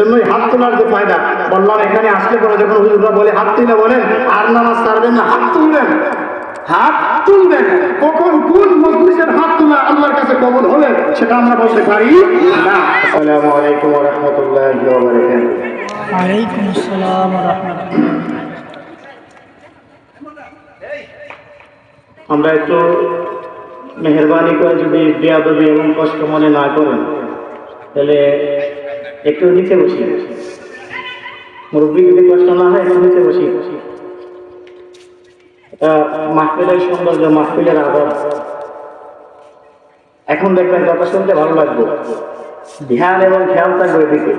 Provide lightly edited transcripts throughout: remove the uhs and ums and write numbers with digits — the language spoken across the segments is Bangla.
জন্যই হাত তোলার যে ফায়দা বললাম, এখানে আসলে পরে যখন হুজুররা বলে হাত তুলে বলেন আর নামাজ ছাড়বেন না, হাত তুলবেন, হাত তুলবেন। কখন কোন মজলিসের হাত তোলা আল্লাহর কাছে কবুল হবে সেটা আমরা বলতে পারি না। আসসালামু আলাইকুম ওয়া রাহমাতুল্লাহি ওয়া বারাকাতুহু। ওয়া আলাইকুম আসসালাম ওয়া রাহমাতুল্লাহ। আমরা একটু মেহেরবানি করে যদি বেয়াদবি এবং কষ্ট মনে না করেন তাহলে একটু নিচে বসি, মুরব্বী যদি কষ্ট না হয় একটু নিচে বসি। এটা মাহফিলের সৌন্দর্য, মাহফিলের আদব। এখন দেখবেন কথা শুনতে ভালো লাগবে, ধ্যান এবং খেয়াল থাকবে এদিকে।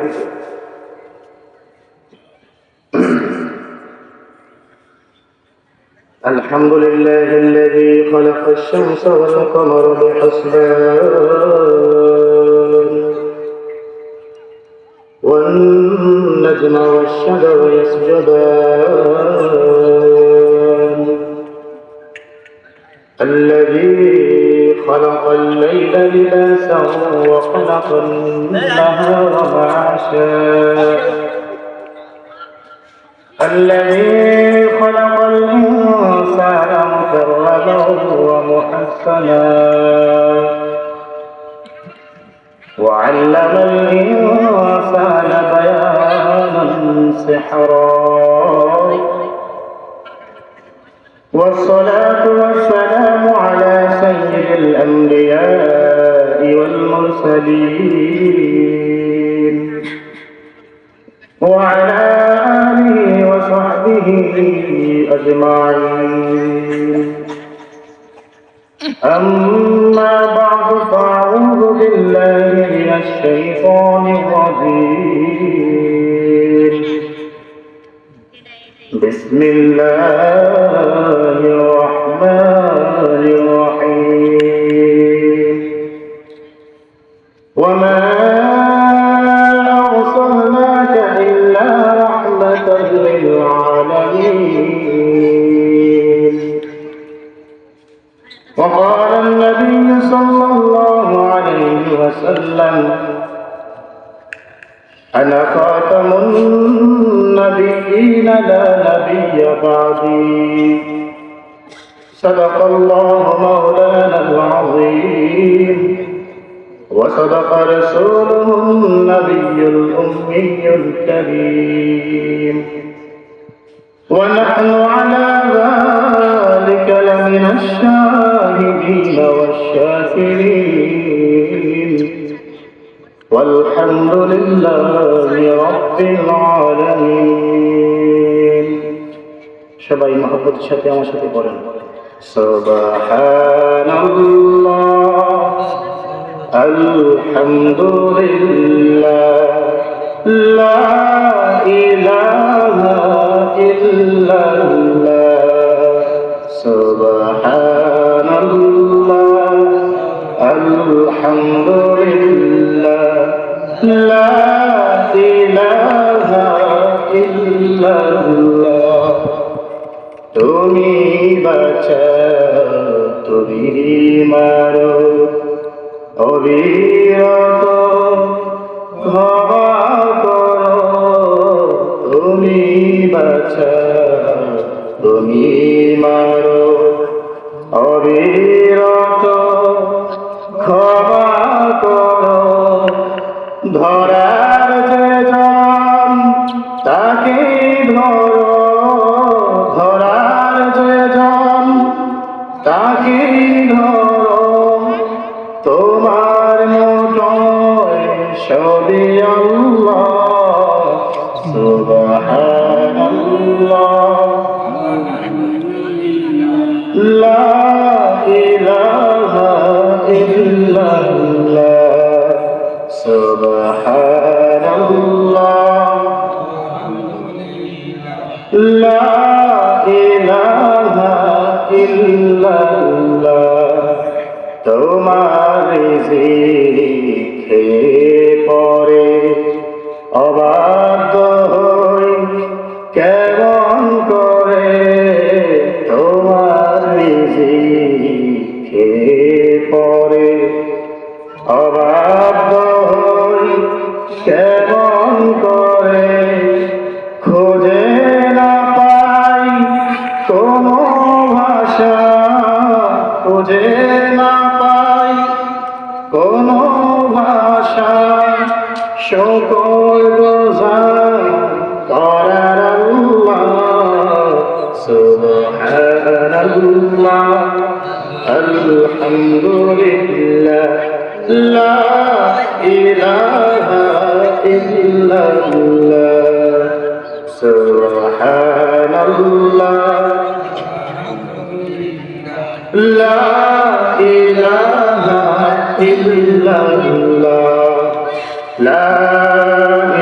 الحمد لله الذي خلق الشمس والقمر بحسبان والنجم والشجر يسجدان الذي خلق الليل لباسا وخلق النهار معاشا الذي خلق الإنسان مكرما ومحسنا وعلم الإنسان بيانا سحرا والصلاة والسلام على سيد الأنبياء والمرسلين وعلى آله وصحبه أجمعين. أما بعد فأعوذ بالله من الشيطان الرجيم. بسم الله الرحمن الرحيم. وما أرسلناك إلا رحمة للعالمين. وقال النبي صلى الله عليه وسلم أنا خاتم النبيين لا نبي بعدي. صدق الله مولانا العظيم وصدق رسوله النبي الأمي الكريم ونحن على ذلك لمن الشاهدين والشاكرين والحمد لله رب العالمين. সবাই মহব্বতের সাথে আমার সাথে পড়েন সুবহানাল্লাহ আলহামদুলিল্লাহ লা ইলাহা ইল্লাল্লাহ সুবহানাল্লাহ আলহামদুলিল্লাহ লা ইলাহা ইল্লাল্লাহ। তুমি বাঁচাও তুমি মারো অবিরত ক্ষমা করো, তুমি বাঁচাও তুমি মারো অবিরত ক্ষমা করো। ধরার যে জন তাকে ধরো, ধরার যে জন তাকে ধরো, তোমার মতোই সবই আল্লাহ। সুবহানাল্লাহ লা ইলাহা ইল্লাল্লাহ সুবহানাল্লাহ লা ইলাহা ইল্লাল্লাহ। তোমার রিজিকে পরে অবাধ্য হই কেমন করে, তোমার রিজিকে পরে অবাধ্য হই কেমন করে। গোসান করার আল্লাহ সুবহানাল্লাহ আলহামদুলিল্লাহ লা ইলাহা ইল্লাল্লাহ সুবহানাল্লাহ লা ইলাহা ইল্লাল্লাহ লা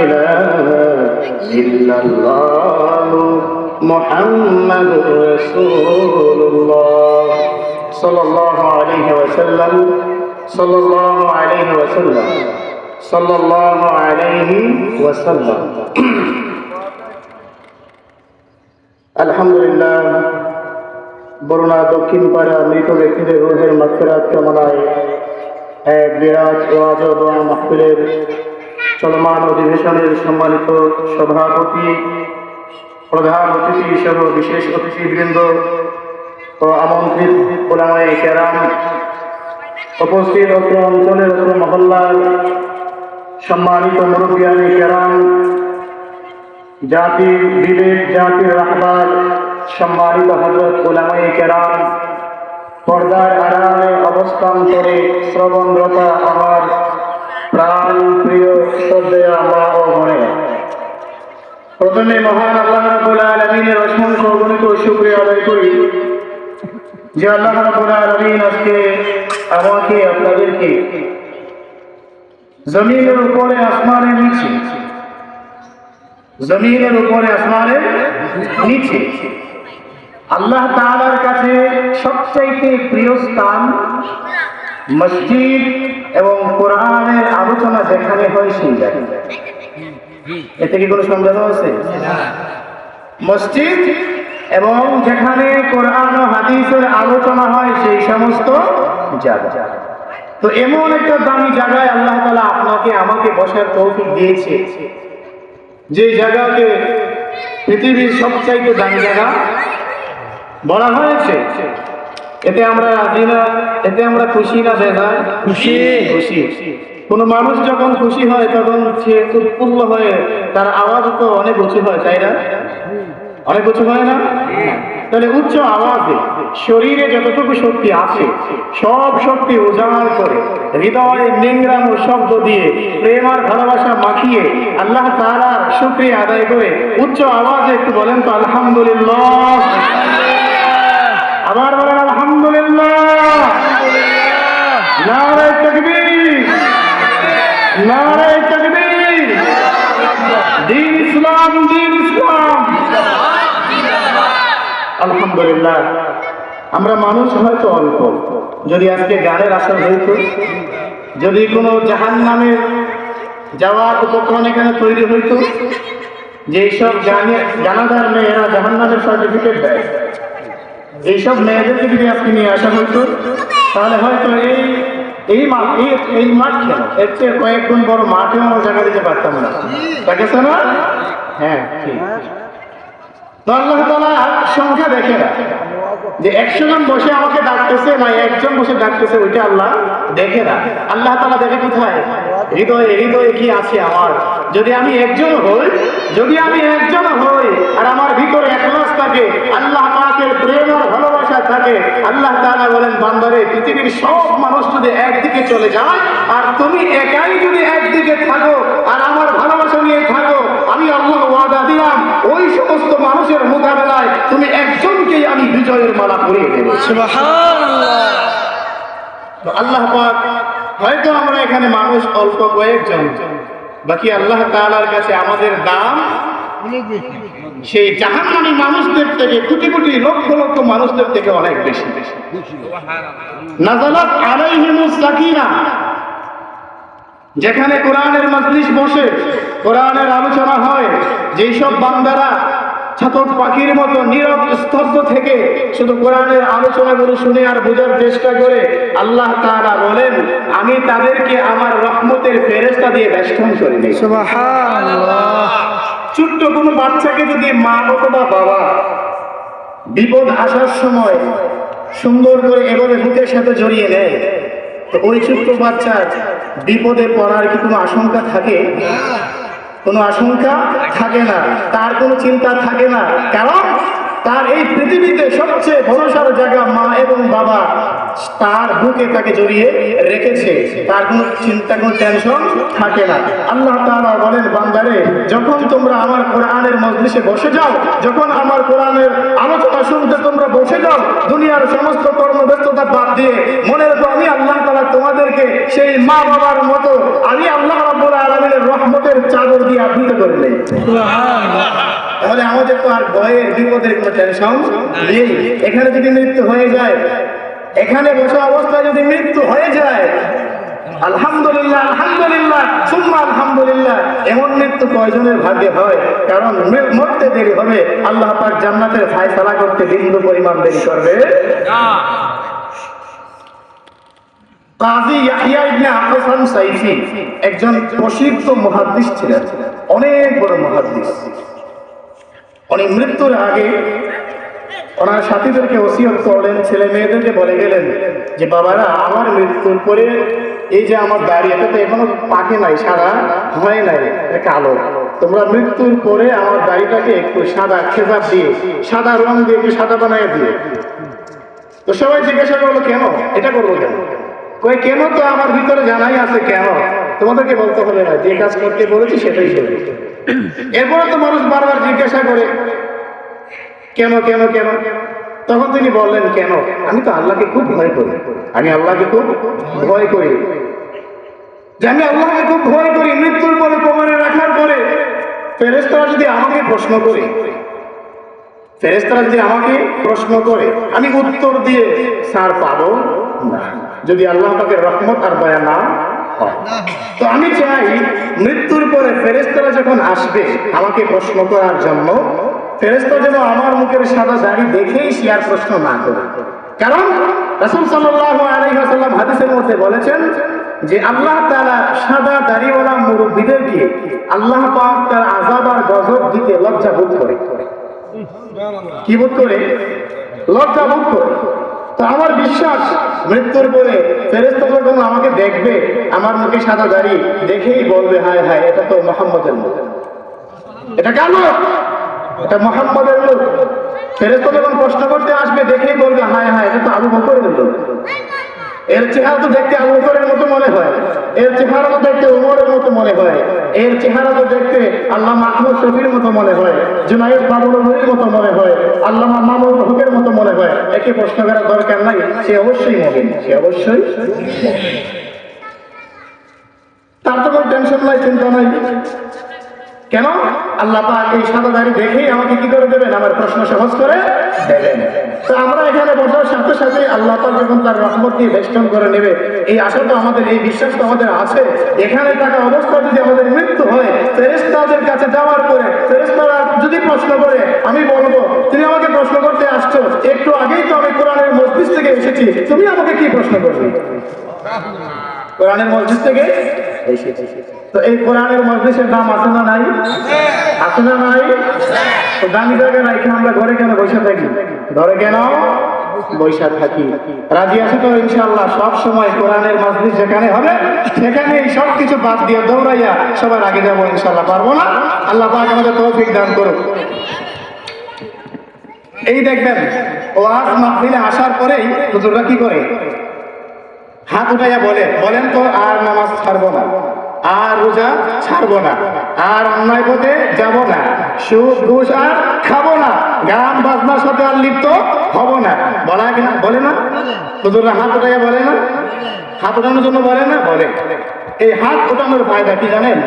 ইলাহা ইল্লাল্লাহ মুহাম্মাদুর রাসূলুল্লাহ সাল্লাল্লাহু আলাইহি ওয়াসাল্লাম সাল্লাল্লাহু আলাইহি ওয়াসাল্লাম সাল্লাল্লাহু আলাইহি ওয়াসাল্লাম। আলহামদুলিল্লাহ, বরুণা দক্ষিণ পাড়া মৃত ব্যক্তিদের রুহের মাগফিরাত কামনায় এক বিরাট ওয়াজ ও দোয়া মাহফিলের চলমান অধিবেশনের সম্মানিত সভাপতি, প্রধান অতিথি সহ বিশেষ অতিথিবৃন্দ ও আমন্ত্রিত ওলামায়ে কেরাম, উপস্থিত অত্র অঞ্চলের অত্র মহল্লার সম্মানিত মুরব্বিয়ানে কেরাম, জাতির বিবেক, জাতির রাহবার, সম্মানিত হযরত উলামায়ে কেরাম, পর্দার আড়ালে অবস্থান করে শ্রবণরতা আমার প্রাণ প্রিয় শ্রদ্ধেয়া মা ও বোনেরা, প্রথমে মহান আল্লাহ রাব্বুল আলামিনের অসংখ্য অগণিত শুকরিয়া আদায় করি যে আল্লাহ রাব্বুল আলামিন আজকে আমাকে আপনাদেরকে জমিনের উপরে আসমানের নিচে, জমিনের উপরে আসমানের নিচে আল্লাহ তাআলার কাছে সবচাইতে প্রিয় স্থান মসজিদ এবং কোরআনের আলোচনা যেখানে হয় সেই জায়গা। এতে কি কোনো সন্দেহ আছে? মসজিদ এবং যেখানে কোরআন ও হাদিসের আলোচনা হয় সেই সমস্ত জায়গা। তো এমন একটা দামি জায়গায় আল্লাহ তাআলা আপনাকে আমাকে বসার তৌফিক দিয়েছে, যে জায়গাকে পৃথিবীর সবচাইতে দামি জায়গা বলা হয়েছে। এতে আমরা রাজি না? এতে আমরা খুশি না বেজার? খুশি। খুশি। কোন মানুষ যখন খুশি হয় তখন সে উৎফুল্ল হয়ে তার আওয়াজ তো অনেক উঁচু হয়, তাই না? অনেক উঁচু হয় না? তাহলে উচ্চ আওয়াজে শরীরে যতটুকু শক্তি আছে সব শক্তি উজাড় করে হৃদয়ে নিংরানো শব্দ দিয়ে প্রেম আর ভালোবাসা মাখিয়ে আল্লাহ তাআলার শুকরিয়া আদায় করে উচ্চ আওয়াজে একটু বলেন তো আলহামদুলিল্লাহ। আবার বলেন আলহামদুলিল্লাহ। নারে তাকবীর, নারে তাকবীর। দ্বীন ইসলাম, দ্বীন ইসলাম। আলহামদুলিল্লাহ, আমরা মানুষ হয়তো অল্প, যদি আজকে গানের আসর হইতো, যদি কোনো জাহান্নামের যাওয়ার উপক্রম এখানে তৈরি হইতো, যেসব জানাদার মেয়েরা জাহান্নামের সার্টিফিকেট দেয়, এইসব মেয়েদেরকে যদি আজকে নিয়ে আসা হইতো তাহলে হয়তো এই মাঠ কেন এর চেয়ে কয়েক গুণ বড় মাঠেও আমরা জায়গা দিতে পারতাম না, তাই আছে না? হ্যাঁ, ঠিক। তো আল্লাহ তাআলা সংখ্যা দেখে না যে 100 জন বসে আমাকে ডাকতেছে না একজন বসে ডাকতেছে, ওইটা আল্লাহ দেখে না। আল্লাহ তাআলা দেখে কোথায়? হৃদয়ে, হৃদয়ে কি আছে আমার। যদি আমি একজন হই আর আমার ভিতরে ইখলাস থাকে, আল্লাহ পাকের প্রেম আর ভালোবাসা থাকে, আল্লাহ তাআলা বলেন বান্দারে পৃথিবীর সব মানুষ যদি একদিকে চলে যায় আর তুমি একাই যদি একদিকে থাকো আর আমার ভালোবাসা নিয়ে থাকো, আমি আল্লাহ ওয়াদা দিলাম ওই সমস্ত মানুষের মোকাবেলায় তুমি একজনকেই আমি বিজয়ের মালা পরিয়ে দেব। সুবহানাল্লাহ। তো আল্লাহ পাক, হয়তো আমরা এখানে মানুষ অল্প কয়েকজন, বাকি আল্লাহ তাআলার কাছে আমাদের দাম সেই জাহান্নামী মানুষদের থেকে, কোটি কোটি লক্ষ লক্ষ মানুষদের থেকে অনেক বেশি। নাযালাত আলাইহিমুস সাকিনা, যেখানে কোরআনের মজলিস বসে, কোরআনের আলোচনা হয়, যেই সব বান্দারা ছাতক পাখির মতো নীরব স্তব্ধ থেকে শুধু কোরআনের আলোচনাগুলো শুনে আর বোঝার চেষ্টা করে, আল্লাহ তাআলা বলেন আমি তাদেরকে আমার রহমতের ফেরেশতা দিয়ে বেষ্টন করে দিই। সুবহানাল্লাহ। ছোট্ট কোনো বাচ্চাকে যদি মা অথবা বাবা বিপদ আসার সময় সুন্দর করে এভাবে বুকের সাথে জড়িয়ে নেয়, তো ওই ছোট্ট বাচ্চার বিপদে পড়ার কি কোনো আশঙ্কা থাকে? কোনো আশঙ্কা থাকে না, তার কোনো চিন্তা থাকে না। কারণ তার এই পৃথিবীতে সবচেয়ে ভরসার জায়গা মা এবং বাবা তার বুকে তাকে জড়িয়ে রেখেছে, তার কোনো চিন্তা কোনো টেনশন থাকে না। আল্লাহ তাআলা বলেন, বান্দারে যখন তোমরা আমার কোরআনের মজলিসে বসে যাও, যখন আমার কোরআনের আলোচনা শুনতে তোমরা বসে যাও, দুনিয়ার সমস্ত কর্মব্যস্ততা বাদ দিয়ে মনে রেখো আমি আল্লাহ তাআলা তোমাদেরকে সেই মা বাবার মতো আমি আল্লাহ রাব্বুল আলামিনের রহমতের চাদর দিয়ে আবৃত করে নেই। তাহলে আমাদের তো আর ভয়ের বিপদের কোনো টেনশন নেই। এখানে যদি মৃত্যু হয়ে যায়, এখানে বসা অবস্থায় যদি মৃত্যু হয়ে যায়, আলহামদুলিল্লাহ আলহামদুলিল্লাহ সুম্মা আলহামদুলিল্লাহ। এমন মৃত্যু কয়জনের ভাগ্যে হয়? কারণ মরতে দেরি হবে, আল্লাহ পাক জান্নাতের ফায়সালা করতে বিন্দু পরিমাণ দেরি করবে না। কাজী ইয়াহইয়া ইবনে হাসান সাইফি একজন প্রসিদ্ধ মুহাদ্দিস ছিলেন, অনেক বড় মুহাদ্দিস। উনি মৃত্যুর আগে ওনার সাথীদেরকে ওসিয়ত করলেন, ছেলে মেয়েদেরকে বলে গেলেন যে বাবারা, আমার মৃত্যুর পরে এই যে আমার দাড়ি, এটা তো এখনো পাকে নাই, সাদা হয় নাই, এটা কালো। তোমরা মৃত্যুর পরে আমার দাড়িটাকে একটু সাদা খেজাব দিয়ে, সাদা রং দিয়ে একটু সাদা বানায় দিয়ে। তো সবাই জিজ্ঞাসা করলো কেন এটা করবো কেন? কই কেন তো আমার ভিতরে জানাই আছে, কেন তোমাদেরকে বলতে হবে না, যে কাজ করতে বলেছি সেটাই করবে। এরপরে তো মানুষ বারবার জিজ্ঞাসা করে কেন কেন কেন। তখন তিনি বললেন, কেন? আমি তো আল্লাহকে খুব ভয় করি, আমি আল্লাহকে খুব ভয় করি, যে আমি আল্লাহকে খুব ভয় করি। মৃত্যুর পরে কবরে রাখার পরে ফেরেশতারা যদি আমাকে প্রশ্ন করে, ফেরেশতারা যদি আমাকে প্রশ্ন করে, আমি উত্তর দিয়ে ছাড় পাবো না, যদি আল্লাহ পাকের রহমত আর দয়া না হয়। তো আমি চাই মৃত্যুর পরে ফেরেশতারা যখন আসবে আমাকে প্রশ্ন করার জন্য, ফেরেশতা যেন আমার মুখের সাদা দাড়ি দেখেই সে আর প্রশ্ন না করে। কারণ রাসূল সাল্লাল্লাহু আলাইহি ওয়াসাল্লাম হাদিসের মধ্যে বলেছেন যে আল্লাহ তাআলা সাদা দাড়িওয়ালা মুরব্বিদেরকে আল্লাহ পাক তার আযাব আর গজব দিতে লজ্জা বোধ করে। কি বোধ করে? লজ্জা বোধ করে। তো আমার বিশ্বাস মৃত্যুর পরে ফেরেশতা যখন আমাকে দেখবে, আমার মুখে সাদা দাড়ি দেখেই বলবে, হায় হায়, এটা তো মুহাম্মদের মুখ, এটা কার লোক? এটা মুহাম্মদের লোক। ফেরেশতা যখন প্রশ্ন করতে আসবে দেখেই বলবে, হায় হায়, এটা তো আবু বকরের লোক। এর চেহারা তো দেখতে আবু বকরের মতো মনে হয়, এর চেহারা তো দেখতে ওমরের মতো মনে হয়, এর চেহারা তো দেখতে আল্লামা আহমদ শফির মতো মনে হয়, জুনায়েদ বাবুলভীর মতো মনে হয়, আল্লামা মামুন হকের মতো মনে হয়। একে প্রশ্ন করার দরকার নাই, সে অবশ্যই মুমিন, সে অবশ্যই। তার তো কোনো টেনশন নাই, চিন্তা নাই। কেন? আল্লাহ পাক এই সাদা দাড়ি দেখেই আমাকে কি করে দেবেন? আমার প্রশ্ন সহজ করে দেবেন। তো আমরা এখানে বসার সাথে সাথে আল্লাহ পাক যখন তার রহমত দিয়ে বেষ্টন করে নেবে, এই আশা তো আমাদের, এই বিশ্বাস তো আমাদের আছে। এখানে থাকা অবস্থা যদি আমাদের মৃত্যু হয়, ফেরেশতাদের কাছে যাওয়ার পরে ফেরেশতারা যদি প্রশ্ন করে, আমি বলবো, তুমি আমাকে প্রশ্ন করতে আসছো, একটু আগেই তো আমি কোরআনের মজলিস থেকে এসেছি, তুমি আমাকে কি প্রশ্ন করবে? কোরআনের মজলিস থেকে এসেছি। তো এই কোরআনের মজলিসের দাম আছে না নাই? আছে না নাই? তো দামি জায়গায় রাখি আমরা ঘরে কেন বসে থাকি? ঘরে কেন বসে থাকি? রাজি আছে তো ইনশাআল্লাহ? সব সময় কোরআনের মজলিস যেখানে হবে সেখানে এই সব কিছু বাদ দিয়ে দৌড়াইয়া সবার আগে যাবো ইনশাআল্লাহ। পারবো না? আল্লাহ পাক আমাদের তৌফিক দান করুক। এই দেখবেন ওয়াজ মাহফিলে আসার পরেই হুজুররা কি করে? হাত উঠাইয়া বলেন তো আর নামাজ ছাড়বো না, আর রোজা ছাড়বো না, আর অন্যায় পথে যাবো না, সুদ ঘুষ আর খাবো না, গান বাজনার সাথে আর লিপ্ত হব না। বলা কিনা? বলে না? হুজুররা হাত উঠাইয়া বলে না? হাত উঠানোর জন্য বলে না? বলে। এই হাত উঠানোর ফায়দা কি জানেন?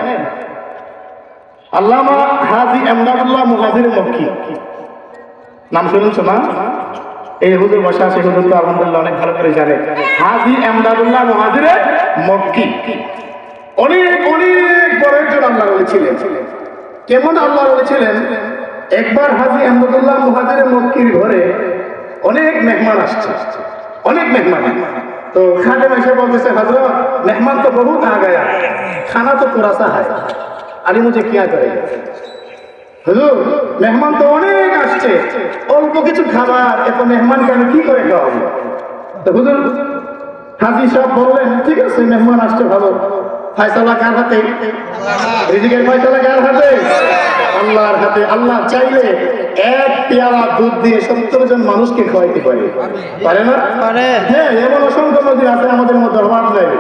আল্লামা হাজী এমদাদুল্লাহ মুহাজির মক্কি, নাম শুনেছো না? এই হুজুর বসা আছে, হুজুর তো আলহামদুলিল্লাহ অনেক ভালো করে জানে। হাজী এমদাদুল্লাহ মুহাজির মক্কি অনেক অনেক বড় একজন আল্লাহর ওলি ছিলেন। কেমন আল্লাহর ওলি ছিলেন? একবার হাজী এমদাদুল্লাহ মুহাজির মক্কির ঘরে অনেক মেহমান আসছে, অনেক মেহমান। তো খাদেম এসে বলতেছে, হযরত মেহমান তো বহুত আ গয়া, খানা তো थोड़ा सा है, আলী মুঝে কিয়া করে? হুজুর মেহমান তো অনেক আসছে, অল্প কিছু খাবার, এত মেহমানকে আমি কি করে খাওয়াবো? তো হুজুর হাজী সাহেব বললেন, ঠিক আছে মেহমান আসছে ভালো, ফয়সালা কার হাতে? রিজিকের ফয়সালা কার হাতে? আল্লাহর হাতে। আল্লাহ চাইলে এক পেয়ালা দুধ দিয়ে 70 জন মানুষকে খাওয়াইতে পারে, পারে না? হ্যাঁ, এমন অসংখ্য নদী আছে আমাদের মধ্যে, অভাব নেই।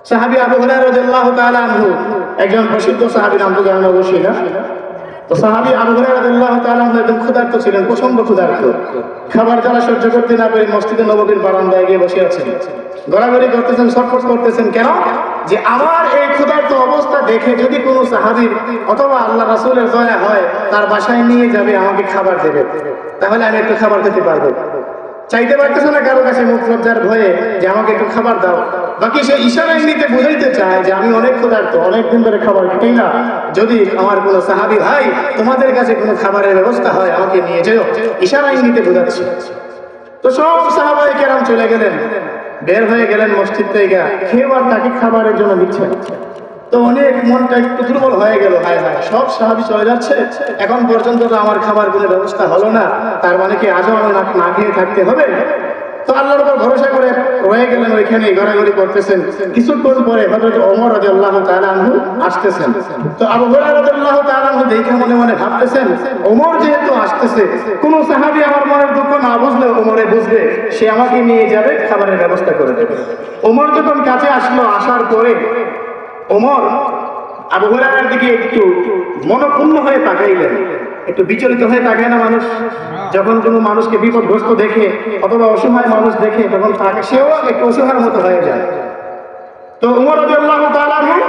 সাহাবী আবু হুরায়রা রাদিয়াল্লাহু তাআলা আনহু, একজন প্রসিদ্ধ সাহাবী, নাম তো জানেন অবশ্যই না? তো সাহাবী আবু হুরায়রা রাদিয়াল্লাহু তাআলা আনহু একজন ক্ষুধার্ত ছিলেন, প্রচন্ড ক্ষুধার্ত। খাবার জ্বালা সহ্য করতে না পেরে মসজিদে নববীর বারান্দায় গিয়ে বসে আছেন, গড়াগড়ি করতেছেন, ছটফট করতেছেন। কেন? যে আমার এই ক্ষুধার্ত অবস্থা দেখে যদি কোনো সাহাবীর অথবা আল্লাহ রাসূলের দয়া হয়, তার বাসায় নিয়ে যাবে, আমাকে খাবার দেবে, তাহলে আমি একটু খাবার খেতে পারবো। চাইতে পারতেছে না কারো কাছে মুখ লজ্জার ভয়ে যে আমাকে একটু খাবার দাও। বাকি সে ইশারা ইঙ্গিতে বুঝাইতে চায় যে আমি অনেক ক্ষুধার্ত, অনেকদিন ধরে খাবার খাই না, যদি আমার কোনো সাহাবী ভাই তোমাদের কাছে কোনো খাবারের ব্যবস্থা হয় আমাকে নিয়ে যেও, ইশারা ইঙ্গিতে বোঝাচ্ছি। তো সব সাহাবায়ে কেরাম চলে গেলেন, বের হয়ে গেলেন মসজিদ থেকে, কেউ আর তাকে খাবারের জন্য দিচ্ছে না। তো অনেক মনটা একটু দুর্বল হয়ে গেল, হায় হায় সব সাহাবী চলে যাচ্ছে, এখন পর্যন্ত তো আমার খাবার কোনো ব্যবস্থা হলো না, তার মানে কি আজও আমি না খেয়ে থাকতে হবে? তো আল্লাহর উপর ভরসা করে রয়ে গেলেন, ওইখানে ঘোরাঘুরি করতেছেন। কিছুক্ষণ পরে হযরত ওমর রাদিয়াল্লাহু তাআলা আনহু আসতেছেন। তো আবু হুরায়রা রাদিয়াল্লাহু তাআলা আনহু দেখে মনে মনে ভাবতেছেন, ওমর যেহেতু আসতেছে, কোন সাহাবী আমার মনের দুঃখ না বুঝলেও ওমরে বুঝবে, সে আমাকে নিয়ে যাবে, খাবারের ব্যবস্থা করে দেবে। ওমর যখন কাছে আসলো, আসার পরে ওমর আবু হুরায়রার দিকে একটু মনঃক্ষুণ্ণ হয়ে তাকাইলেন। একটু বিচলিত হয়ে তাকায় না মানুষ, যখন কোনো মানুষকে বিপদগ্রস্ত দেখে অথবা অসহায় মানুষ দেখে, তখন তাকে সেও একটু অসহায়ের মতো হয়ে যায়। তো ওমর রাদিয়াল্লাহু তাআলা আনহু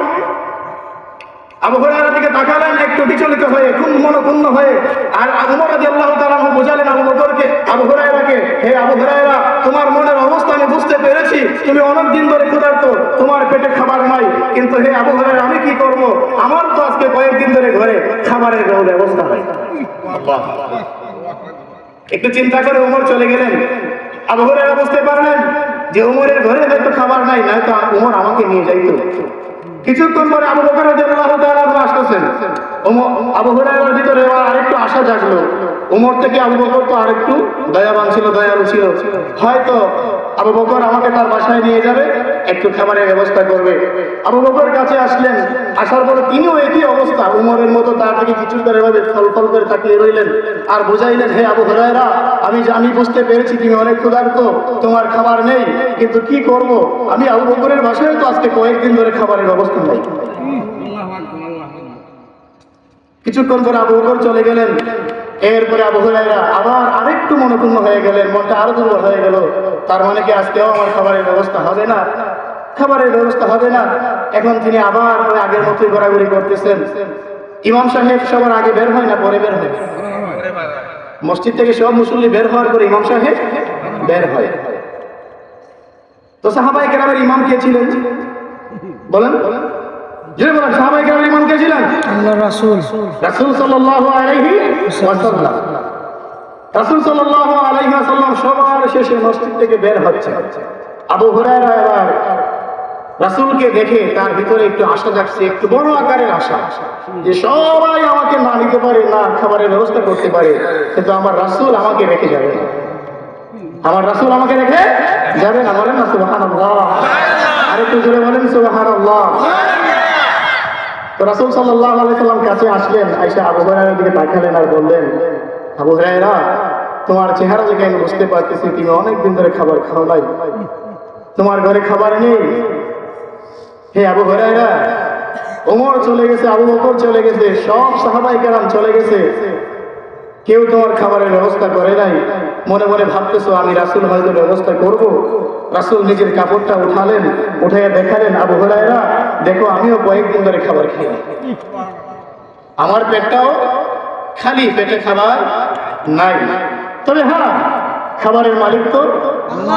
আবু হুরায়রার দিকে তাকালেন একটু বিচলিত হয়ে, খুব মনঃক্ষুণ্ণ হয়ে। আর ওমর রাদিয়াল্লাহু তাআলা আনহু বোঝালেন আবু বকরকে, আবু হুরায়রাকে, হে আবু হুরায়রা, তোমার মনের অবস্থা আমি বুঝতে পেরেছি, তুমি অনেক দিন ধরে ক্ষুধার্ত, তোমার পেটে খাবার নাই, কিন্তু হে আবু হুরায়রা, আমি কি করব? আমার তো আজকে কয়েকদিন ধরে ঘরে খাবারের ব্যবস্থা নাই। একটু চিন্তা করে ওমর চলে গেলেন। আবু হুরায়রা বুঝতে পারলেন যে ওমরের ঘরে হয়তো খাবার নাই, নয়তো ওমর আমাকে নিয়ে যাইতো। কিছুক্ষণ পরে আবু বকর রাদিয়াল্লাহু তাআলা আনহু আসতেছেন। আবু হুরায়রার ভিতরে এবার আরেকটু আশা জাগলো। ওমর থেকে আবু বকর তো আরেকটু দয়াবান ছিল, দয়ালু ছিল, হয়তো আবু বকর আমাকে তার বাসায় নিয়ে যাবে, একটু খাবারের ব্যবস্থা করবে। আবু বকর কাছে আসলেন, আসার পরে তিনিও একই অবস্থা, উমরের মতো তার থেকে কিছু করে এভাবে ফল করে তাকিয়ে রইলেন। আর বুঝাইলেন, হে আবু হুরায়রা, আমি বুঝতে পেরেছি তুমি অনেক ক্ষুধার্ত, তোমার খাবার নেই, কিন্তু কি করব? আমি আবু বকরের বাসায় তো আজকে কয়েকদিন ধরে খাবারের ব্যবস্থা নেই। কিছুক্ষণ পরে আবু বকর চলে গেলেন। এরপরে আবু হুরায়রা আবার আরেকটু মনঃক্ষুণ্ণ হয়ে গেলেন, মনটা আরো দুর্বল হয়ে গেল। তার মানে কি আজকেও আমার খাবারের ব্যবস্থা হবে না? খাবারের ব্যবস্থা হবে না। এখন তিনি আবার ওই আগের মতোই ঘোরাঘুরি করতেছেন। ইমাম সাহেব সবার আগে বের হয় না পরে বের হয়? মসজিদ থেকে সব মুসল্লি বের হওয়ার পরে ইমাম সাহেব বের হয়। তো সাহাবায়ে কেরামের ইমাম কে ছিলেন বলেন? যে বলেন সাহাবায়ে কেরামের ইমাম কে ছিলেন? আল্লাহ রাসূল। রাসূল সাল্লাল্লাহু আলাইহি ওয়াসাল্লাম। রাসূল সাল্লাল্লাহু আলাইহি ওয়াসাল্লাম সবার শেষে মসজিদ থেকে বের হচ্ছে। আবু হুরায়রা এবার রাসূলকে দেখে তার ভিতরে একটু আশা জাগছে, একটু বড় আকারের আশা, যে সবাই আমাকে না নিতে পারে, না খাবারের ব্যবস্থা করতে পারে, কিন্তু আমার রাসূল আমাকে রেখে যাবে না। আমার রাসূল আমাকে রেখে যাবে না। বলেন না সুবহানাল্লাহ? আরেকটু জোরে বলেন সুবহানাল্লাহ। তো রাসূল সাল্লাল্লাহু আলাইহি ওয়াসাল্লাম কাছে আসলেন, আয়েশা আবু হুরায়রার দিকে তাকালেন আর বললেন, আবু হুরায়রা, তোমার চেহারা দেখে আমি বুঝতে পারতেছি তুমি অনেকদিন ধরে খাবার খাও নাই, তোমার ঘরে খাবার নেই। হে আবু হুরায়রা, ওমর চলে গেছে, আবু বকর চলে গেছে, সব সাহাবায়ে কেরাম চলে গেছে, কেউ তোমার খাবারের ব্যবস্থা করে নাই। মনে মনে ভাবতেছো আমি রাসূল হয়তো ব্যবস্থা করব। রাসূল নিজের কাপড়টা উঠালেন, উঠাইয়া দেখালেন, আবু হুরায়রা দেখো, আমিও কয়েকদিন ধরে খাবার খাই, আমার পেটটাও খালি, পেটে খাবার নাই। তবে হ্যাঁ, খাবারের মালিক তো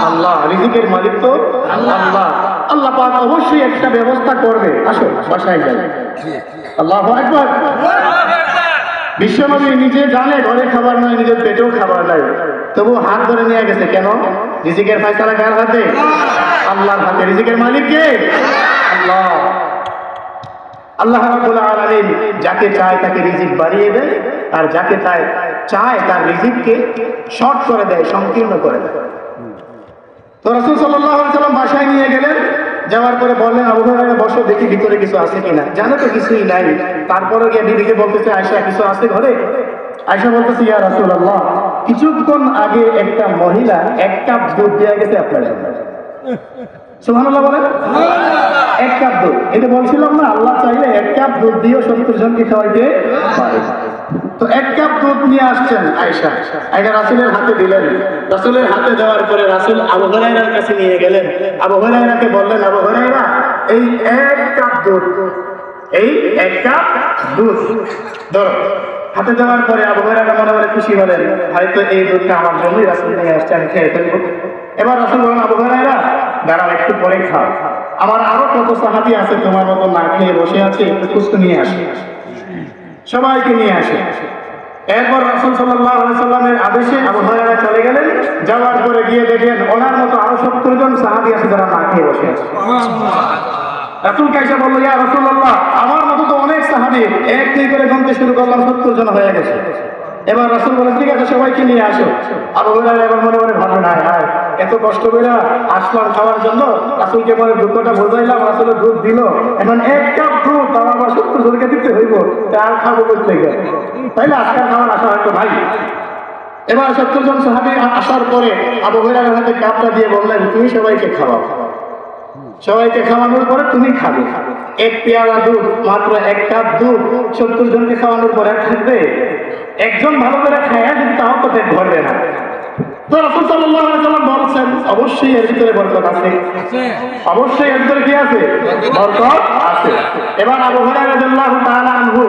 আল্লাহ, রিজিকের মালিক তো আল্লাহ। আল্লাহ পাক অবশ্যই একটা ব্যবস্থা করবে। আসো বাসায় যাই। আল্লাহু আকবার। বিশ্বনবী নিজে জানে ঘরে খাবার নাই, নিজের পেটেও খাবার নাই, তবু হাত ধরে নিয়ে গেছে। কেন? রিজিকের ফয়সালা কার হাতে? আল্লাহর হাতে। রিজিকের মালিক কে? আল্লাহ। আল্লাহ রাব্বুল আলামিন যাকে চায় তাকে রিজিক বাড়িয়ে দেয়, আর যাকে চায় তার রিজিককে শর্ট করে দেয়, সংকীর্ণ করে দেয়। তো রাসূল সাল্লাল্লাহু আলাইহি ওয়াসাল্লাম বাসায় নিয়ে গেলেন। যাওয়ার পরে বললেন আবু হুরায়রা বসো, দেখি ভিতরে কিছু আছে কিনা। জানে তো কিছুই নাই। তারপরে গিয়ে বিবিকে বলতেছে আয়েশা কিছু আছে ঘরে? আয়েশা বলতেছে ইয়া রাসূলুল্লাহ, কিছুক্ষণ আগে একটা মহিলা 1 কাপ দুধ দিয়ে গেছে আপনার জন্য। সুবহানাল্লাহ বলেন। 1 কাপ দুধ, এটা বলছিলাম না আল্লাহ চাইলে 1 কাপ দুধ দিয়েও 70 জনকে খাওয়াইতে পারে। তো 1 কাপ দুধ নিয়ে আসছেন আয়েশা, এটা রাসূলের হাতে দিলেন। রাসূলের হাতে দেওয়ার পরে রাসূল আবু হুরায়রার কাছে নিয়ে গেলেন। আবু হুরায়রাকে বললেন আবু হুরায়রা, এই 1 কাপ দুধ, এই 1 কাপ দুধ ধরো। হাতে দেওয়ার পরে আবু হুরায়রা মনে মনে খুশি হলেন, হয়তো এই দুধটা আমার জন্যই রাসূল নিয়ে আসছে, আমি খেয়ে ফেলবো। এবার রাসূল বলেন আবু হুরায়রা দাঁড়াও, একটু পরে খাও, আমার আরো কত সাহাবী আছে তোমার মতো না খেয়ে বসে আছে, একটু খুশি নিয়ে আসে। সবাইকে নিয়ে আসে। এরপর রাসূল সাল্লাল্লাহু আলাইহি সাল্লামের আদেশে আবু হুরায়রা চলে গেলেন। যাওয়ার পরে গিয়ে দেখেন ওনার মতো আরো 70 জন সাহাবী আছে যারা না খেয়ে বসে আছে। রাসূল কাইসা বলল ইয়া রাসূলুল্লাহ, আমার মতো তো অনেক সাহাবী, 1-2 করে গুনতে শুরু করলাম, 70 জন হয়ে গেছে। এবার রাসূল বলেন ঠিক আছে সবাইকে নিয়ে আসো। আবু হুরায়রা এবার মনে মনে ভাবলেন হায় এত কষ্ট করে আসলাম খাওয়ার জন্য, রাসূলকে পরে দুঃখটা বোঝাইলাম, রাসূল দুধ দিল, এখন 1 কাপ দুধ তার আবার 70 জনকে দিতে হইব, তা আর খাবো কোথা থেকে? তাইলে আজকাল খাওয়ার আশা হয়তো ভাই। এবার 70 জন সাহাবী আসার পরে আবু হুরায়রার হাতে কাপটা দিয়ে বললেন তুমি সবাইকে খাওয়াও। সবাইকে খাওয়ানোর পরে তুমি খাবে। 1 পেয়ালা দুধ, মাত্র 1 কাপ দুধ 70 জনকে খাওয়ানোর পরে থাকবে? একজন ভালো করে খায় যদি তাও তো পেট ভরবে না। তো রাসূল সাল্লাল্লাহু আলাইহি সাল্লাম বলছেন অবশ্যই এর ভিতরে বরকত আছে, অবশ্যই এর ভিতরে কি আছে? বরকত আছে। এবার আবু হুরায়রা রাদিয়াল্লাহু তাআলা আনহু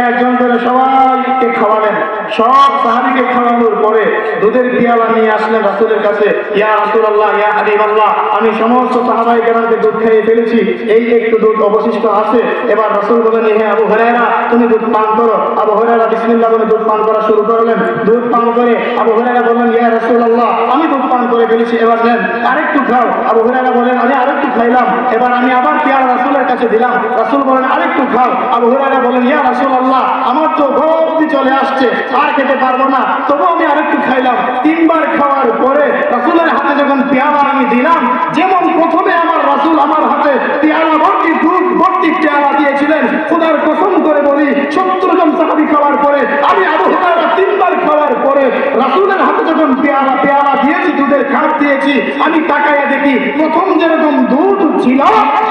একজন করে সবাইকে খাওয়ালেন। সব সাহাবীকে খাওয়ানোর পরে দুধের পিয়ালা নিয়ে আসলেন রাসূলের কাছে। ইয়া রাসূলুল্লাহ, ইয়া হাবিবাল্লাহ, আমি সমস্ত সাহাবায়ে কেরামকে দুধ খাইয়ে ফেলেছি, এই একটু দুধ অবশিষ্ট আছে। এবার রাসূল বলেন হে আবু হুরায়রা তুমি দুধ পান করো। আবু হুরায়রা বিসমিল্লাহ বলে দুধ পান করা শুরু করলেন। দুধ পান করে আবু হুরায়রা বললেন ইয়া রাসূলুল্লাহ, আমি দুধ পান করে ফেলেছি, এবার নেন আরেকটু খাও। আবু হুরায়রা বলেন আমি আরেকটু খাইলাম। এবার আমি আবার পেয়ালা রাসূলের কাছে দিলাম। রাসূল বলেন আরেকটু খাও। আবু হুরায়রা বলেন ইয়া রাসূলুল্লাহ, আমার তো গর্ব চলে আসছে, আর খেতে পারবো না, তবুও আমি আরেকটু খাইলাম। 3 বার খাওয়ার পরে রাসূলের হাতে যখন পেয়ালা আমি দিলাম, যেমন প্রথমে আমার রাসূল আমার হাতে পেয়ালা ভর্তি দুধ ভর্তি পেয়ালা দিয়েছিলেন, খোদার কসম করে বলি 70 জন সাহাবী খাওয়ার পরে আমি আবু হুরায়রা 3 বার খাওয়ার পরে রাসূলের হাতে যখন পেয়ালা দিয়েছি, দুধের কাপ দিয়েছি, আমি তাকাইয়া দেখি প্রথম যেরকম দুধ ছিল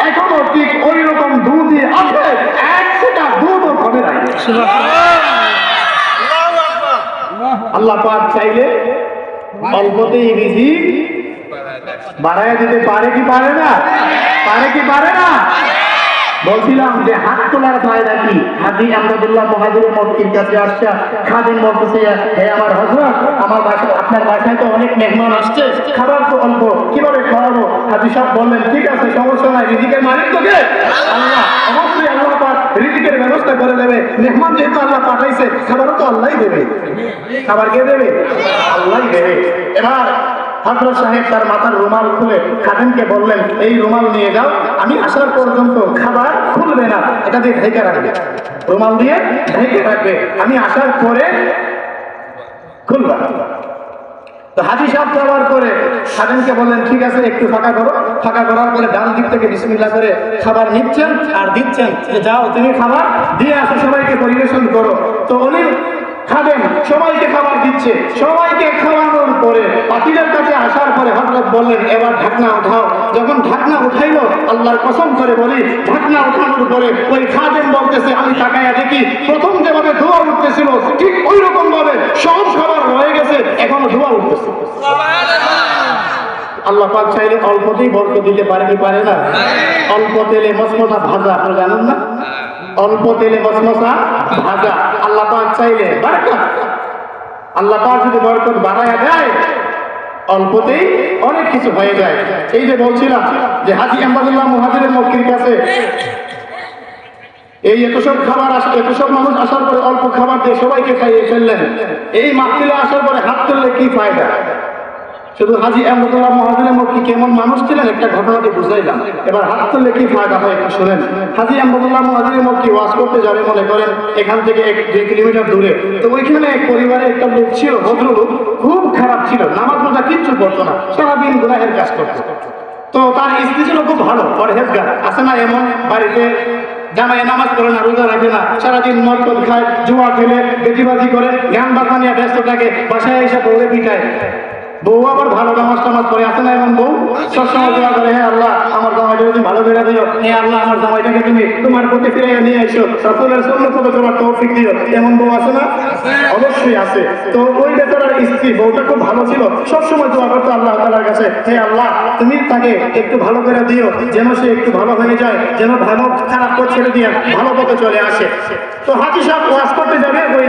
এখনো ঠিক ওই রকম দুধই আছে, 1 ফোঁটা দুধও কমে নাই। আল্লাহ পাক চাইলে অল্পতেই রিজিক বাড়াইয়া দিতে পারে কি পারে না? পারে কি পারে না? বলছিলাম যে হাত তোলার ফায়দা কি? হাজি আহমদুল্লাহ মুহাজির মক্কির কাছে আসছে, খাদিম বলতেছে হে আমার হযরত, আমার বাসায় আপনার বাসায় তো অনেক মেহমান আসছে, খাবার তো অল্প, কিভাবে খাওয়াবো? হাজি সাহেব বললেন ঠিক আছে সমস্যা নাই, রিজিকের মালিক তো কে? আল্লাহ। অবশ্যই আল্লাহ পাক রিজিকের ব্যবস্থা করে দেবে। মেহমান যেহেতু আল্লাহ পাঠাইছে, খাবারও তো আল্লাহই দেবে। খাবার কে দেবে? আল্লাহই দেবে। এবার হযরত সাহেব তার মাথার রুমাল খুলে খাদিমকে বললেন এই রুমাল নিয়ে যাও, আমি আসার পর্যন্ত খাবার খুলবে না, এটা দিয়ে ঢেকে রাখবে, রুমাল দিয়ে ঢেকে রাখবে, আমি আসার পরে খুলবা। তো হাজী সাহেব যাওয়ার পরে খাদিমকে বললেন ঠিক আছে একটু ফাঁকা করো। ফাঁকা করার পরে ডান দিক থেকে বিসমিল্লাহ করে খাবার নিচ্ছেন আর দিচ্ছেন যে যাও তুমি খাবার দিয়ে আসো, সবাইকে পরিবেশন করো। তো উনি খাবেন, সবাইকে খাবার দিচ্ছে। সবাইকে খাওয়ানোর পরে পাতিলের কাছে আসার পরে হযরত বললেন এবার ঢাকনা উঠাও। যখন ঢাকনা উঠাইলো, আল্লাহর কসম করে বলি ঢাকনা উঠানোর পরে ওই খাদেম বলতেছে আমি তাকাইয়া দেখি প্রথম যেভাবে ধোঁয়া উঠতেছিল ঠিক ওই রকম ভাবে সব খাবার রয়ে গেছে, এখনো ধোঁয়া উঠতেছে। আল্লাহ পাক চাইলে অল্পতেই বরকত দিতে পারে কি পারে না? অল্প তেলে মশমশা ভাজা, আপনারা জানেন না? অল্প তেলে মশমশা ভাজা আল্লাহ পাক চাইলে বারাকাত। আল্লাহ পাক যদি বরকত বাড়ায়া দেয় অল্পতেই অনেক কিছু হয়ে যায়। এই যে বলছিলাম যে হাজী আহমদুল্লাহ মুহাজির মক্কির কাছে এই এত সব খাবার আসে, এত সব মানুষ আসার পরে অল্প খাবার দিয়ে সবাইকে খাইয়ে ফেললেন। এই মাহফিলে আসার পরে হাত তুললে কি ফায়দা? শুধু হাজী আহমদুল্লাহ মুহাজির মক্কি কেমন মানুষ ছিলেন একটা ঘটনাটি বুঝাইলাম। এবার হাত তুললে কি ফায়দা হয় একটু শুনেন। হাজী আহমদুল্লাহ মুহাজির মক্কি ওয়াজ করতে যাবে মনে করেন এখান থেকে 1-2 কিলোমিটার দূরে। তো ওইখানে এক পরিবারে একটা লোক ছিল, ভদ্রলোক, খুব খারাপ ছিল, নামাজ রোজা কিচ্ছু করতো না, সারাদিন গুনাহের কাজ করতো। তো তার স্ত্রী ছিল খুব ভালো পরহেজগার, আছে না এমন বাড়িতে জামাই নামাজ পড়ে না, রোজা রাখে না, সারাদিন মদ টদ খায়, জুয়া খেলে, বেটিবাজি করে, গান বাজনা নিয়ে ব্যস্ত থাকে, বাসায় এসে বউরে পিটায়। বউ আবার ভালো নামাজ টামাজ পড়ে, আছে না এমন বউ? সবসময় দোয়া করে, হে আল্লাহ আমার জামাইটাকে তুমি ভালো করে দিও, হে আল্লাহ আমার জামাইটাকে তুমি তোমার প্রতি ফিরে নিয়ে এসো, রাসূলের সুন্নাত মতো চলার তৌফিক দিও। এমন বউ আছে না? অবশ্যই আছে। তো ওই বেচারার স্ত্রী, বউটা খুব ভালো ছিল, সবসময় দোয়া করতো আল্লাহ তাআলার কাছে, হে আল্লাহ তুমি তাকে একটু ভালো করে দিও, যেন সে একটু ভালো হয়ে যায়, যেন ভালো খারাপ পথ ছেড়ে দিয়ে ভালো পথে চলে আসে। তো হাজি সাহেব ওয়াজ করতে যাবে ওই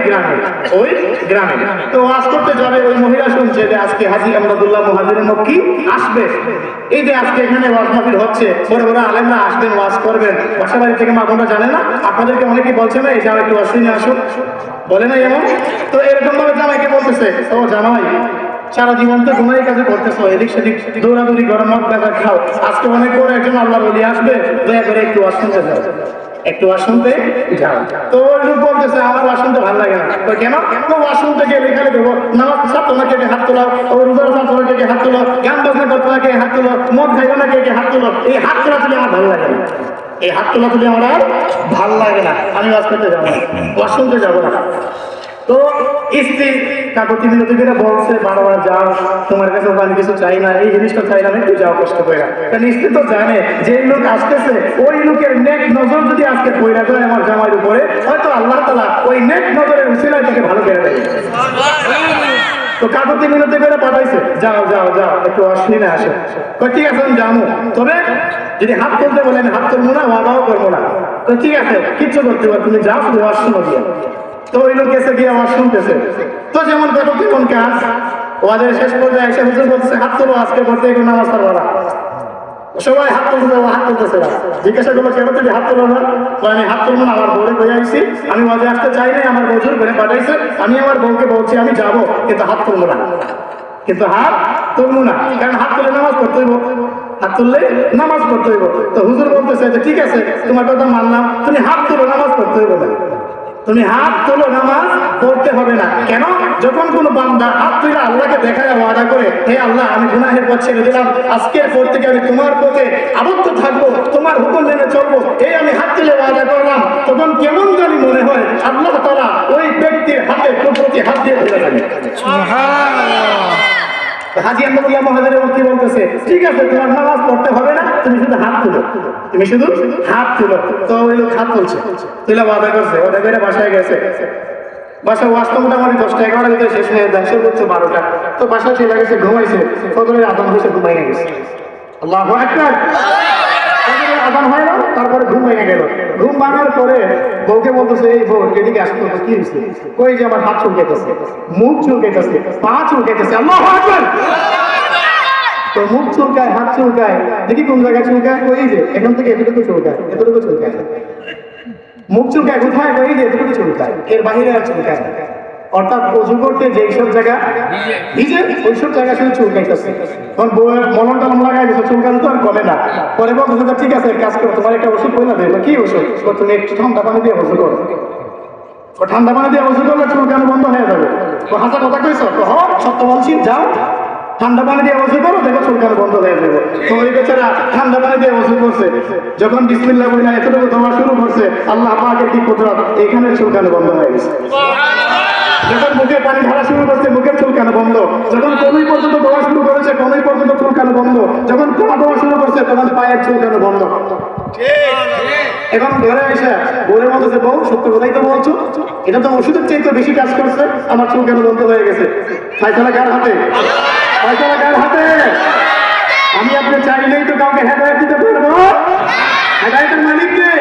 গ্রামে, তো ওয়াজ করতে যাবে, ওই মহিলা শুনছে যে আজকে হাজী আমদাদুল্লাহ মুহাজির মক্কি আসবে, এই যে আজকে এখানে ওয়াজ মাহফিল হচ্ছে, বড় বড় আলেমরা আসবেন, ওয়াজ করবেন, বাসা বাড়ি থেকে মা বোনরা জানে না, আপনাদেরকে অনেকেই বলছে না এই যাও একটু ওয়াজ শুনে আসো, বলে না এমন? তো এরকম ভাবে জামাইকে বলতেছে, ও জামাই সারা জীবন তো গুনাহের কাছে করতেছো, এদিক সেদিক দৌড়াদৌড়ি করো, মদ গাঁজা খাও, আজকে অনেক বড় একজন আল্লাহর ওলি আসবে, দয়া করে একটু ওয়াজ শুনতে যাও, একটু ওয়াজ শুনতে যাও। তো ওই লোক বলতেছে আমার ওয়াজ শুনতে ভালো লাগে না। তো কেন? তো ওয়াজ শুনতে গেলে এখানে দেবো, নামাজ ছাত্র না কে হাত তোলাও, ও রোজার ছাত্র কে হাত তোলো, গান বাজনা করতে না কে হাত তোলো, মদ খাইবো না কে হাত তোলো, এই হাত তোলা তুলে আমার ভালো লাগে না, এই হাত তোলা তুলে আমার আর ভালো লাগে না, আমি ওয়াজ করতে যাবো না, ওয়াজ শুনতে যাবো না। তো স্ত্রী কাকুতি মিনতি করে বলছে, বারবার যাও, তোমার কাছে আমি কিছু চাই না, এই জিনিসটা চাই না, একটু যাও কষ্ট করে। কারণ স্ত্রী তো জানে যে এই লোক আসতেছে, ওই লোকের নেক নজর যদি আজকে পয়রা যায় আমার জামাইয়ের উপরে, হয়তো আল্লাহ তাআলা ওই নেক নজরের উসিলায় তাকে ভালো করে দেবে। তো কাকুতি মিনতি করে পাঠাইছে, যাও যাও যাও একটু অশ্বিনে আসে। ঠিক আছে আমি যাবো, তবে যদি হাত তুলতে বলেন হাত তুলবো না, ওয়াদাও করবো না। তো ঠিক আছে কিচ্ছু করতে পারো, তুমি যাও, শুধু অশ্বিন দিয়ে। তো ওই লোক এসে গিয়ে আওয়াজ শুনতেছে, তো যেমন কত তেমন কাজ, ওদের শেষ পর্যায়ে এসে হুজুর বলতেছে হাত তোলো, আজকে পড়তে এখন নামাজ পড়বা না। সবাই হাত তুলতে, হাত তুলতেছে না। জিজ্ঞাসা করলো কেন তুমি হাত তোলো না? আমি হাত তুলবো না, আমার বউরে বয়ে আইছি, আমি ওয়াজে আসতে চাই নাই, আমার বউজুর করে পাঠাইছে, আমি আমার বউকে বলছি আমি যাবো, কিন্তু হাত তুলবো না, কারণ হাত তুলে নামাজ পড়তে হইব, হাত তুললে নামাজ পড়তে হইব। তো হুজুর বলতেছে যে ঠিক আছে তোমার কথা মানলাম, তুমি হাত তুলো, নামাজ পড়তে হইব না, তুমি হাত তোলো, নামাজ পড়তে হবে না। কেন? যখন কোনো বান্দা হাত তুলে আল্লাহকে দেখায় ওয়াদা করে, হে আল্লাহ আমি গুনাহের পথ ছেড়ে দিলাম, আজকের পর থেকে আমি তোমার পথে আবদ্ধ থাকবো, তোমার হুকুম মেনে চলবো, এই আমি হাত তুলে ওয়াদা করলাম, তখন কেমন জানি মনে হয় আল্লাহ তাআলা ওই ব্যক্তির হাতে প্রতি হাত দিয়ে ধরে থাকেন। হাজী আমদাদুল্লাহ মুহাজিরের কি বলতেছে, ঠিক আছে তোমার নামাজ পড়তে হবে না, তুমি শুধু হাত তুলো, তুমি শুধু হাত তুলো। তো ওই লোক হাত তুলছে, তুলে ওয়াদা করছে, ওয়াদা করে বাসায় গেছে। বাসায় ওয়াজ তো মোটামুটি 10টা 11টার ভিতরে শেষ হয়ে যায়, সর্বোচ্চ 12টা। তো বাসায় চলে গেছে, ঘুমাইছে, ফজরের আযান হয়েছে, ঘুমাইয়া গেছে। আল্লাহু আকবার। ফজরের আযান হয় না, তারপরে ঘুম ভেঙে গেল। ঘুম ভাঙার পরে বউকে বলতেছে, এই বউ এদিকে আসতো, কি হয়েছে? কই যে আমার হাত চুলকাইতেছে, মুখ চুলকাইতেছে, পা চুলকাইতেছে। আল্লাহু আকবার। তো মুখ চুলকায়, হাত চুলকায়, দেখি কোন জায়গায় চুলকায়, ওই যে এখান থেকে এতটুকু চুলকায়, এতটুকু চুলকায়। মুখ চুলকায় কোথায়? ওই যে এতটুকু চুলকায়, এর বাহিরে আর চুলকায় না। অর্থাৎ অজু করতে যেই সব জায়গা ভিজে, ওই সব জায়গা শুধু চুলকাইতেছে। তখন বউয়ের মলম টলম লাগাই দিচ্ছে, চুলকানো তো আর কমে না। পরে বলতেছে ঠিক আছে কাজ করো, তোমার একটা ওষুধ বলে দেবে। কি ওষুধ? তুমি একটু ঠান্ডা পানি দিয়ে ওষুধ করো, ঠান্ডা পানি দিয়ে ওষুধ করলে চুলকানো বন্ধ হয়ে যাবে। তো হাসা কথা কইছ, সত্য বলছি, যাও ঠান্ডা পানি দিয়ে ওযু করো, দেখো চুলকানো বন্ধ হয়ে যাবে। তো ওই বেচারা ঠান্ডা পানি দিয়ে ওযু করছে, যখন বিসমিল্লাহ বলে এতটুকু দোয়া শুরু করছে, আল্লাহ পাকের কি কুদরত, এখানে চুলকানো বন্ধ হয়ে গেছে। যখন মুখে পানি ঢালা শুরু করছে, মুখের চুলকানো বন্ধ। যখন কনুই পর্যন্ত দোয়া শুরু করেছে, কনুই পর্যন্ত চুলকানো বন্ধ। যখন পা দোয়া শুরু করছে, তখন পায়ের চুলকানো বন্ধ। এখন ঘরে এসে বউয়ের মতো যে, বউ সত্য কথাই তো বলছো, এটা তো ওষুধের চাইতে বেশি কাজ করছে, আমার চুলকানো বন্ধ হয়ে গেছে। ফায়সালা কার হাতে? ফায়সালা কার হাতে? আমি আপনি চাইলেই তো কাউকে হেদায়েত দিতে পারবো, হেদায়েতের মালিক কে?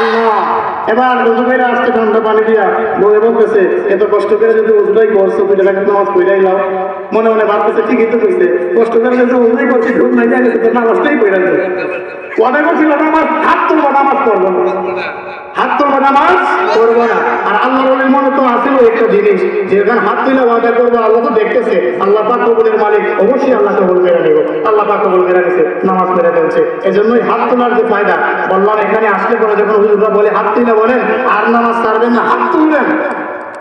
আল্লাহ। এবার ওযু করে আসতে ঠান্ডা পানি দিয়া বউয়ে বলতেছে, এত কষ্ট করে যদি ওযুটাই করছো, দুইটা রাকাত নামাজ পড়াই নাও। মনে মনে ভাবতেছে ঠিকই তো কইছে, কষ্ট করে যদি ওযুই করছি, ঘুম নাই যায় গেছে, নামাজটাই পড়া যায়। ওয়াদা করছিল নামাজ হাত তুলবো, নামাজ পড়বো না, হাত তুলবো, নামাজ পড়বো না। আর আল্লাহর ওলির মনে তো আসলে একটা জিনিস, যেখানে হাত তুলে ওয়াদা করবো, আল্লাহ তো দেখতেছে, আল্লাহ পাক কবুলের মালিক, অবশ্যই আল্লাহ কবুল করে নেব। আল্লাহ পাক কবুল করে নিছে, নামাজ পড়ে ফেলছে। এই জন্যই হাত তোলার যে ফায়দা বললাম, এখানে আসলে পরে যখন হুজুররা বলে হাত তুলে বলেন আর নামাজ ছাড়বেন না, হাত তুলবেন,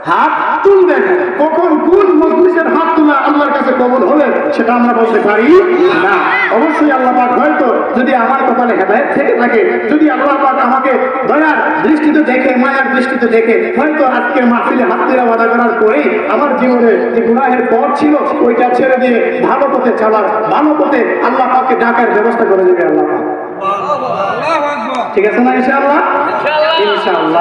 হাত তুলবেন, কখন কোন মজলিসের হাত তোলা আল্লাহর কাছে কবুল হবে সেটা আমরা বলতে পারি না। অবশ্যই আল্লাহ পাক হয়তো যদি আমার কপালে হেদায়েত থেকে থাকে, যদি আল্লাহ পাক আমাকে দয়ার দৃষ্টিতে দেখে, মায়ার দৃষ্টিতে দেখে, হয়তো আজকের মাহফিলে হাত তোলা ওয়াদা করার পরেই আমার জীবনে যে গুনাহের পথ ছিল ওইটা ছেড়ে দিয়ে ভালো পথে চলার, ভালো পথে আল্লাহ পাককে ডাকার ব্যবস্থা করে দেবে আল্লাহ পাক। ঠিক আছে না ইনশাআল্লাহ? ইনশাআল্লাহ।